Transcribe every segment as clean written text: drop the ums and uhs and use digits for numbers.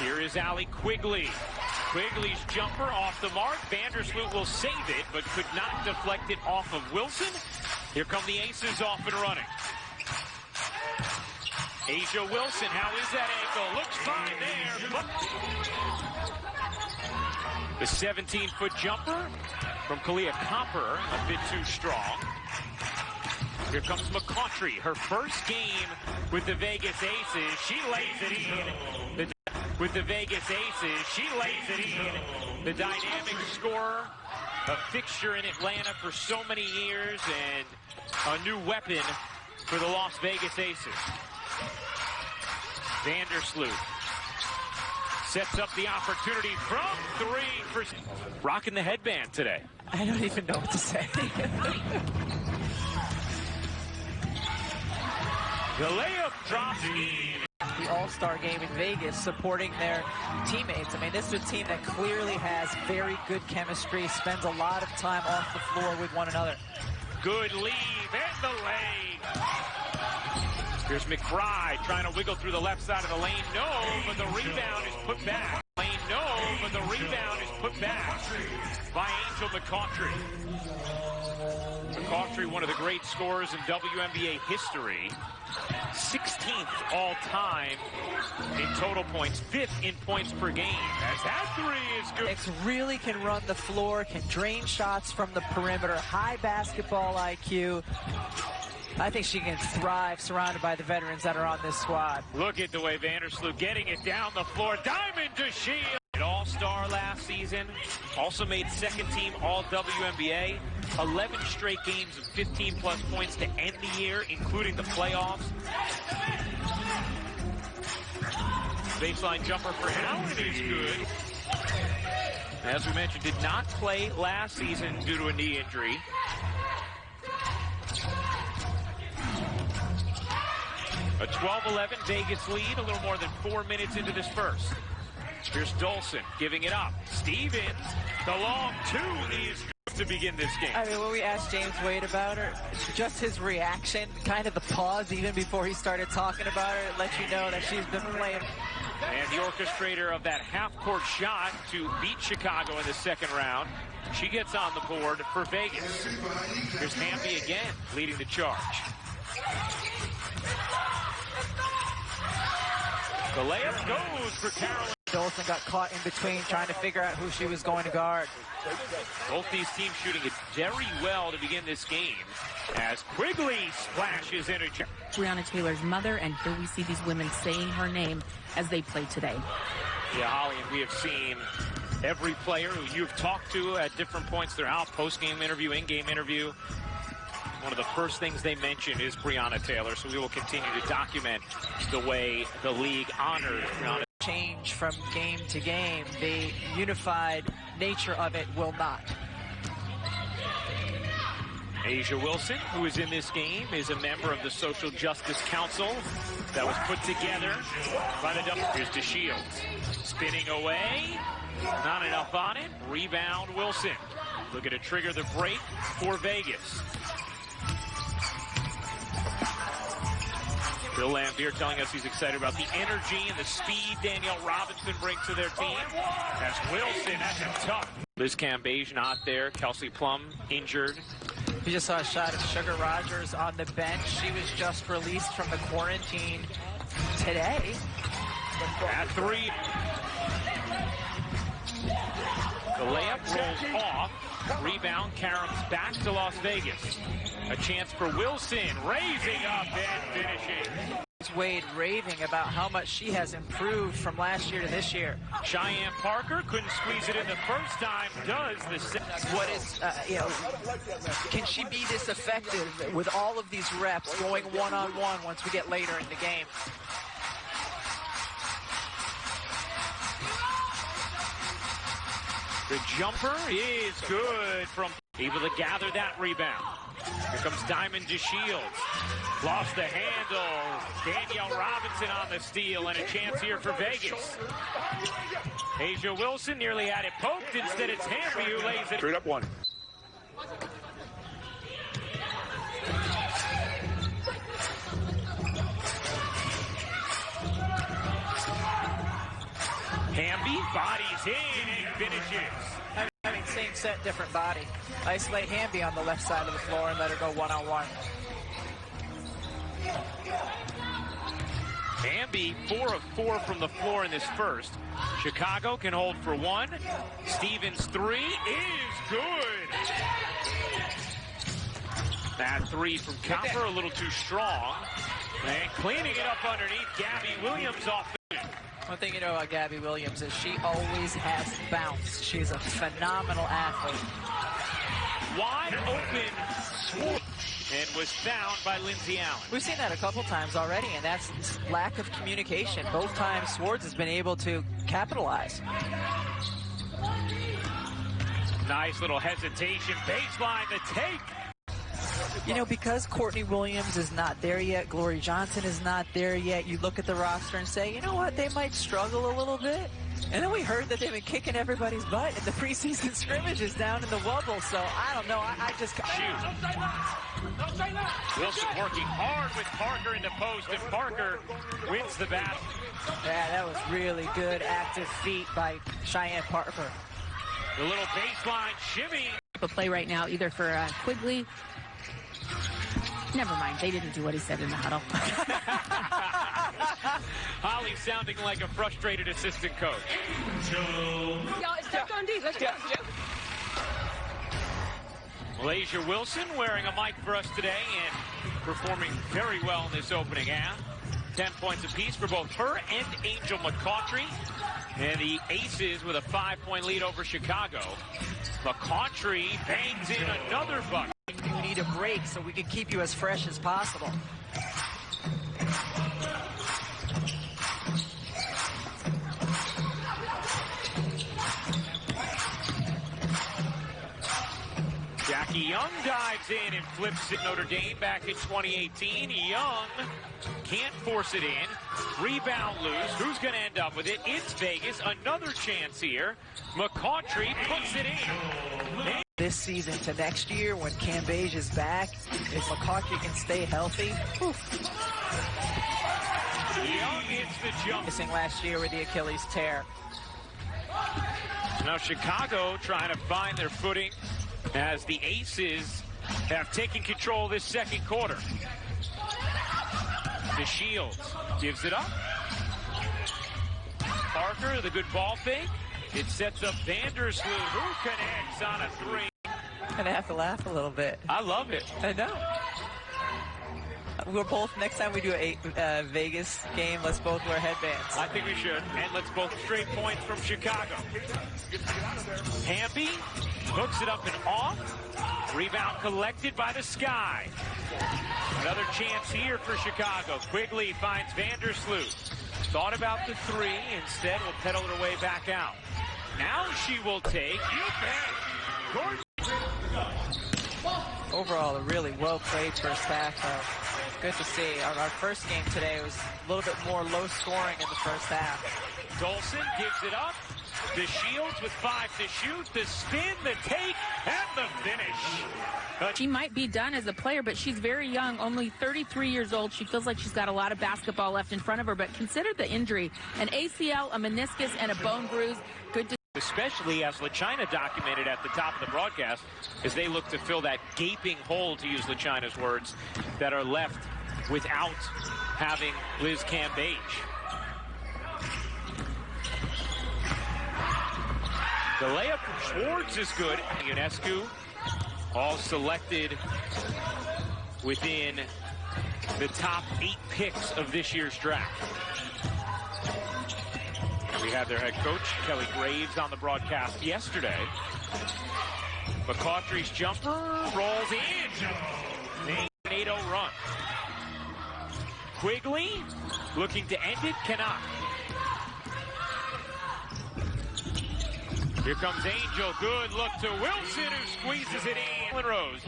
Here is Allie Quigley. Quigley's jumper off the mark. Vandersloot will save it, but could not deflect it off of Wilson. Here come the Aces off and running. Asia Wilson, how is that ankle? Looks fine there. The 17-foot jumper from Kalia Copper, a bit too strong. Here comes McCautry, her first game with the Vegas Aces. She lays it in. With the Vegas Aces, she lays it in. The dynamic scorer, a fixture in Atlanta for so many years, and a new weapon for the Las Vegas Aces. Vandersloot sets up the opportunity from three for rocking the headband today. I don't even know what to say. The layup drops in. The All-Star game in Vegas, supporting their teammates. I mean, this is a team that clearly has very good chemistry, spends a lot of time off the floor with one another. Good leave and the lane. Here's McBride trying to wiggle through the left side of the lane. No, but the rebound is put back. Lane, no, but the rebound is put back by Angel McCautry. McCautry, one of the great scorers in WNBA history. 16th all-time in total points, 5th in points per game. As that three is good. X really can run the floor, can drain shots from the perimeter, high basketball IQ. I think she can thrive surrounded by the veterans that are on this squad. Look at the way Vandersloot getting it down the floor. Diamond to Shield. All-star last season. Also made second team All-WNBA. 11 straight games of 15-plus points to end the year, including the playoffs. Baseline jumper for Allen is good. As we mentioned, did not play last season due to a knee injury. A 12-11 Vegas lead, a little more than 4 minutes into this first. Here's Dolson giving it up. Stevens, the long two is good to begin this game. I mean, when we asked James Wade about her, just his reaction, kind of the pause even before he started talking about her, it lets you know that she's been playing. And the orchestrator of that half-court shot to beat Chicago in the second round. She gets on the board for Vegas. Here's Hamby again, leading the charge. The layup goes for Carolyn. Dolson got caught in between trying to figure out who she was going to guard. Both these teams shooting it very well to begin this game as Quigley splashes in a jump. Breonna Taylor's mother, and here we see these women saying her name as they play today. Yeah, Holly, and we have seen every player who you've talked to at different points throughout, post-game interview, in-game interview. One of the first things they mention is Breonna Taylor, so we will continue to document the way the league honors Breonna. Change from game to game. The unified nature of it will not. Asia Wilson, who is in this game, is a member of the Social Justice Council that was put together by the W. Here's DeShields. Spinning away. Not enough on it. Rebound Wilson. Looking to trigger the break for Vegas. Bill Lambier telling us he's excited about the energy and the speed Danielle Robinson brings to their team. That's Wilson, that's a tough. Liz Cambage not there. Kelsey Plum injured. You just saw a shot of Sugar Rogers on the bench. She was just released from the quarantine today. At three. The layup rolls off. Rebound, Karams back to Las Vegas. A chance for Wilson, raising up and finishing. Wade raving about how much she has improved from last year to this year. Cheyenne Parker couldn't squeeze it in the first time, does the second. What is, can she be this effective with all of these reps going one-on-one once we get later in the game? The jumper is good from able to gather that rebound. Here comes Diamond DeShields. Lost the handle. Danielle Robinson on the steal and a chance here for Vegas. Asia Wilson nearly had it poked. Instead it's Hamby who lays it. Straight up one. Hamby bodies in and finishes. I mean, same set, different body. Isolate Hamby on the left side of the floor and let her go one-on-one. Hamby 4 of 4 from the floor in this first. Chicago can hold for one. Stevens' three is good. That three from Copper a little too strong. And cleaning it up underneath, Gabby Williams off the... One thing you know about Gabby Williams is she always has bounce. She's a phenomenal athlete. Wide open swoop and was found by Lindsay Allen. We've seen that a couple times already, and that's lack of communication. Both times Swords has been able to capitalize. Nice little hesitation. Baseline, the take. You know, because Courtney Williams is not there yet, Glory Johnson is not there yet, you look at the roster and say, you know what, they might struggle a little bit. And then we heard that they've been kicking everybody's butt in the preseason scrimmages down in the Wubble, so I don't know, I just... Shoot. Wilson working hard with Parker in the post, and Parker wins the battle. Yeah, that was really good active feet by Cheyenne Parker. The little baseline shimmy. A play right now, either for Quigley. Never mind, they didn't do what he said in the huddle. Holly sounding like a frustrated assistant coach. Yeah, it's just on D. Let's go. Malaysia Wilson wearing a mic for us today and performing very well in this opening half. 10 points apiece for both her and Angel McCautry. And the Aces with a 5-point lead over Chicago. McCautry bangs in another bucket. You need a break so we can keep you as fresh as possible. Jackie Young dives in and flips it Notre Dame back in 2018. Young can't force it in. Rebound loose. Who's going to end up with it? It's Vegas. Another chance here. McCautry puts it in. This season to next year when Cambage is back, if McCautry can stay healthy. Young hits the jump. Missing last year with the Achilles tear. Now Chicago trying to find their footing as the Aces have taken control this second quarter. The Shields gives it up. Parker, the good ball fake. It sets up Vandersloot, who connects on a three. I'm gonna have to laugh a little bit. I love it. I know. We're both, next time we do a Vegas game, let's both wear headbands. I think we should. And let's both straight points from Chicago. Hamby hooks it up and off. Rebound collected by the Sky. Another chance here for Chicago. Quigley finds Vandersloot. Thought about the three. Instead, will pedal her way back out. Now she will take. You bet. Overall, a really well-played first half. Good to see. Our first game today was a little bit more low scoring in the first half. Dolson gives it up. The Shields with 5 to shoot. The spin, the take, and the finish. She might be done as a player, but she's very young, only 33 years old. She feels like she's got a lot of basketball left in front of her, but consider the injury. An ACL, a meniscus, and a bone bruise. Good to especially as LaChina documented at the top of the broadcast, as they look to fill that gaping hole, to use LaChina's words, that are left without having Liz Cambage. The layup from Schwartz is good. Ionescu all selected within the top 8 picks of this year's draft. We had their head coach, Kelly Graves, on the broadcast yesterday. McCautry's jumper rolls in. An 8-0 run. Quigley looking to end it, cannot. Here comes Angel. Good look to Wilson, who squeezes it in. Rose,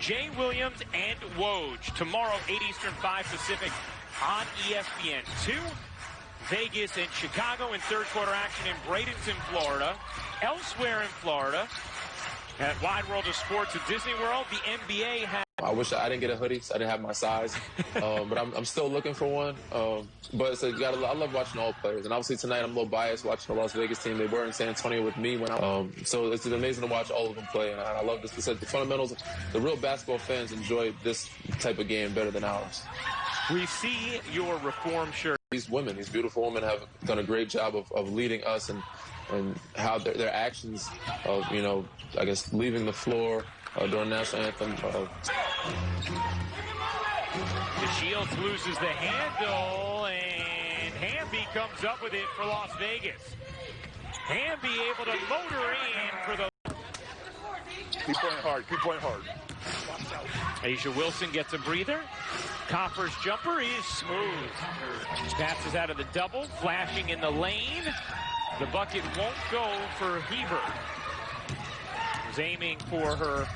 Jay Williams, and Woj. Tomorrow, 8 Eastern, 5 Pacific on ESPN2. Vegas and Chicago in third quarter action in Bradenton, Florida. Elsewhere in Florida, At Wide World of Sports at Disney World, the NBA has... I wish I didn't get a hoodie, so I didn't have my size. But I'm still looking for one. But it's I love watching all players. And obviously tonight I'm a little biased watching the Las Vegas team. They were in San Antonio with me when so it's amazing to watch all of them play. And I love this. The fundamentals, the real basketball fans enjoy this type of game better than ours. We see your reform shirt. These women, these beautiful women, have done a great job of leading us and how their actions of, I guess, leaving the floor during national anthem. Shields loses the handle, and Hamby comes up with it for Las Vegas. Hamby able to motor in for the... Keep playing hard, keep playing hard. Asia Wilson gets a breather. Copper's jumper is smooth. Passes out of the double, flashing in the lane. The bucket won't go for Heber. Was aiming for her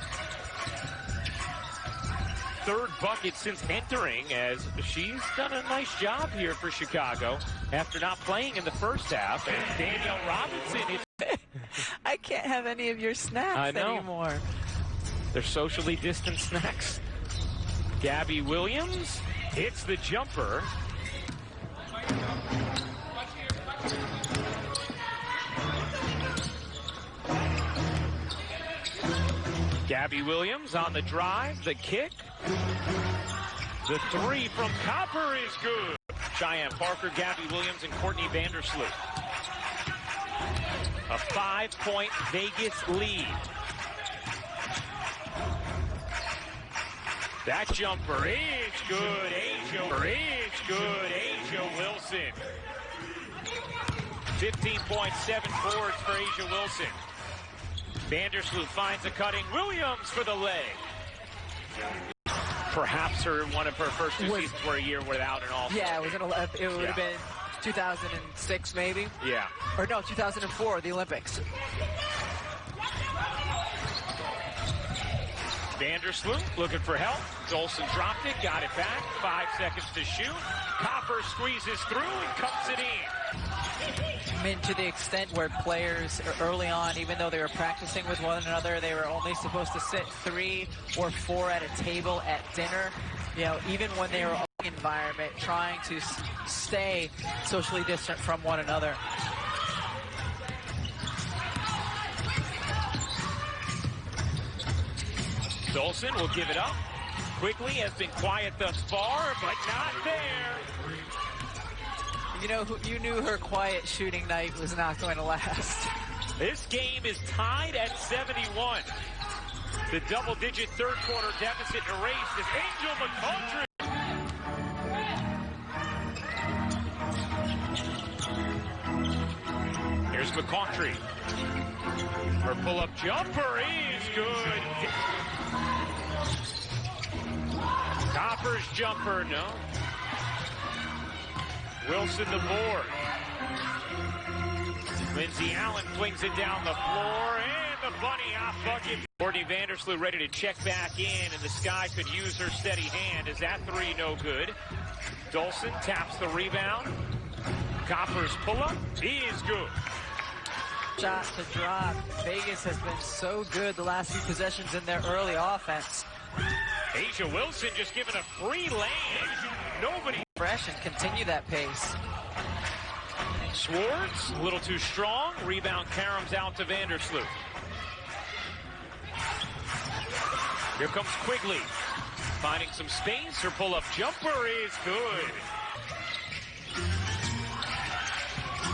third bucket since entering, as she's done a nice job here for Chicago after not playing in the first half. And Danielle Robinson is... I can't have any of your snacks anymore. They're socially distant snacks. Gabby Williams hits the jumper. Gabby Williams on the drive, the kick. The three from Copper is good. Cheyenne Parker, Gabby Williams, and Courtney Vandersloot. A 5-point Vegas lead. That jumper is good. Asia Wilson. 15.7 boards for Asia Wilson. Vandersloot finds a cutting Williams for the leg. Perhaps one of her first two seasons were a year without an all-star. Yeah, it would have been 2006 maybe. Yeah. Or no, 2004, the Olympics. Vandersloot looking for help. Dolson dropped it, got it back. 5 seconds to shoot. Copper squeezes through and cuts it in. I mean, to the extent where players early on, even though they were practicing with one another, they were only supposed to sit 3 or 4 at a table at dinner. Even when they were in the environment, trying to stay socially distant from one another. Dolson will give it up. Quickly has been quiet thus far, but not there. You knew her quiet shooting night was not going to last. This game is tied at 71. The double-digit third-quarter deficit erased as Angel McContry. Here's McContry. Her pull-up jumper is good. Copper's jumper, no. Wilson the board. Lindsey Allen flings it down the floor, and the bunny hop bucket. Courtney Vandersloot ready to check back in, and the Sky could use her steady hand. Is that three no good? Dolson taps the rebound. Copper's pull-up is good. Shot to drop. Vegas has been so good the last few possessions in their early offense. Asia Wilson just given a free lane. Nobody. Fresh and continue that pace. Swartz, a little too strong. Rebound caroms out to Vandersloot. Here comes Quigley. Finding some space. Her pull-up jumper is good.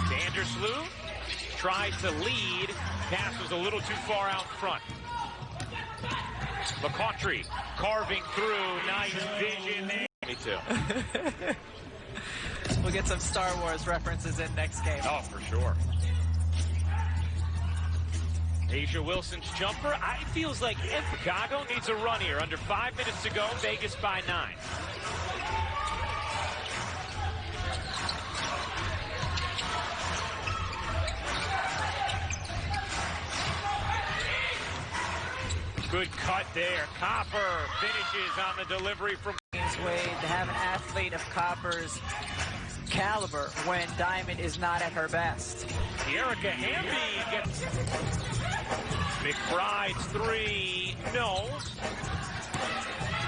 Vandersloot tries to lead. Pass was a little too far out front. McContry carving through. Nice vision there. Me too. We'll get some Star Wars references in next game. Oh, for sure. Asia Wilson's jumper. It feels like Chicago needs a run here. Under 5 minutes to go. Vegas by 9. Good cut there. Copper finishes on the delivery from Wade to have an athlete of Copper's caliber when Diamond is not at her best. Erica Hamby gets... McBride's three, no.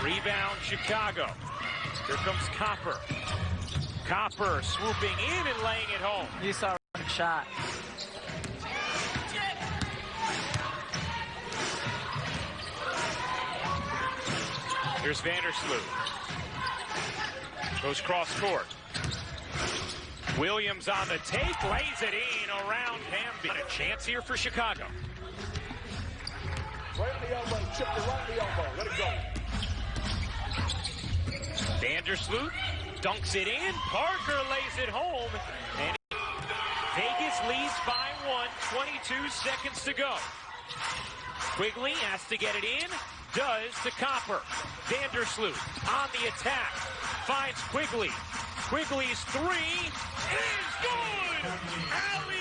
Rebound, Chicago. Here comes Copper. Copper swooping in and laying it home. You saw a shot. Here's Vandersloot. Goes cross court. Williams on the take, lays it in around Hamby. A chance here for Chicago. Right on the elbow, chip the right on the elbow. Let it go. Vandersloot dunks it in. Parker lays it home. And Vegas leads by 1, 22 seconds to go. Quigley has to get it in. Does to Copper. Vandersloot on the attack. Finds Quigley. Quigley's three is good. Alley